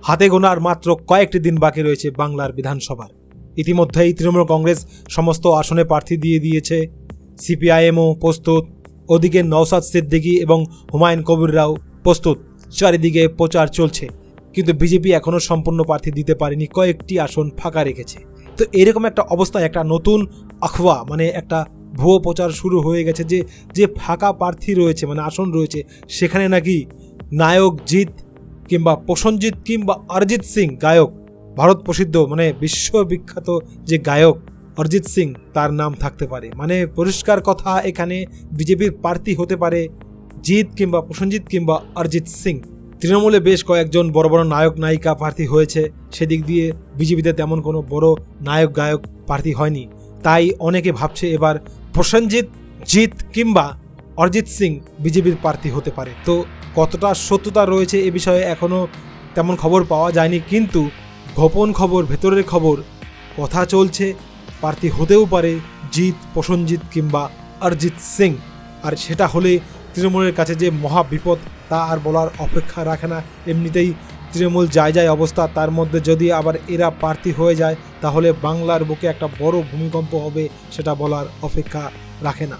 হাতে গোনার মাত্র কয়েকটি দিন বাকি রয়েছে বাংলার বিধানসভার। ইতিমধ্যেই তৃণমূল কংগ্রেস সমস্ত আসনে প্রার্থী দিয়ে দিয়েছে, সিপিআইএমও প্রস্তুত, ওদিকে নওশাদ সিদ্দিকী এবং হুমায়ুন কবিররাও প্রস্তুত। চারিদিকে প্রচার চলছে, কিন্তু বিজেপি এখনও সম্পূর্ণ প্রার্থী দিতে পারেনি, কয়েকটি আসন ফাঁকা রেখেছে। তো এরকম একটা অবস্থায় একটা নতুন আখওয়া মানে একটা ভুয়ো প্রচার শুরু হয়ে গেছে যে ফাঁকা প্রার্থী রয়েছে মানে আসন রয়েছে, সেখানে নাকি নায়ক জিৎ কিংবা প্রসেনজিৎ কিংবা অরিজিৎ সিং, গায়ক, ভারত প্রসিদ্ধ মানে বিশ্ববিখ্যাত যে গায়ক অরিজিৎ সিং, তার নাম থাকতে পারে। মানে পরিষ্কার কথা, এখানে বিজেপির প্রার্থী হতে পারে জিৎ কিংবা প্রসেনজিৎ কিংবা অরিজিৎ সিং। তৃণমূলে বেশ কয়েকজন বড় বড় নায়ক নায়িকা প্রার্থী হয়েছে, সেদিক দিয়ে বিজেপিতে তেমন কোনো বড় নায়ক গায়ক প্রার্থী হয়নি। তাই অনেকে ভাবছে এবার প্রসেনজিৎ, জিৎ কিংবা অরিজিৎ সিং বিজেপির প্রার্থী হতে পারে। তো কতটা সত্যতা রয়েছে এ বিষয়ে এখনও তেমন খবর পাওয়া যায়নি, কিন্তু গোপন খবর, ভেতরের খবর, কথা চলছে প্রার্থী হতেও পারে জিৎ, প্রসেনজিৎ কিংবা অরিজিৎ সিং। আর সেটা হলে তৃণমূলের কাছে যে মহা বিপদ তা আর বলার অপেক্ষা রাখে না। এমনিতেই তৃণমূল যায় অবস্থা, তার মধ্যে যদি আবার এরা প্রার্থী হয়ে যায় তাহলে বাংলার বুকে একটা বড় ভূমিকম্প হবে, সেটা বলার অপেক্ষা রাখে না।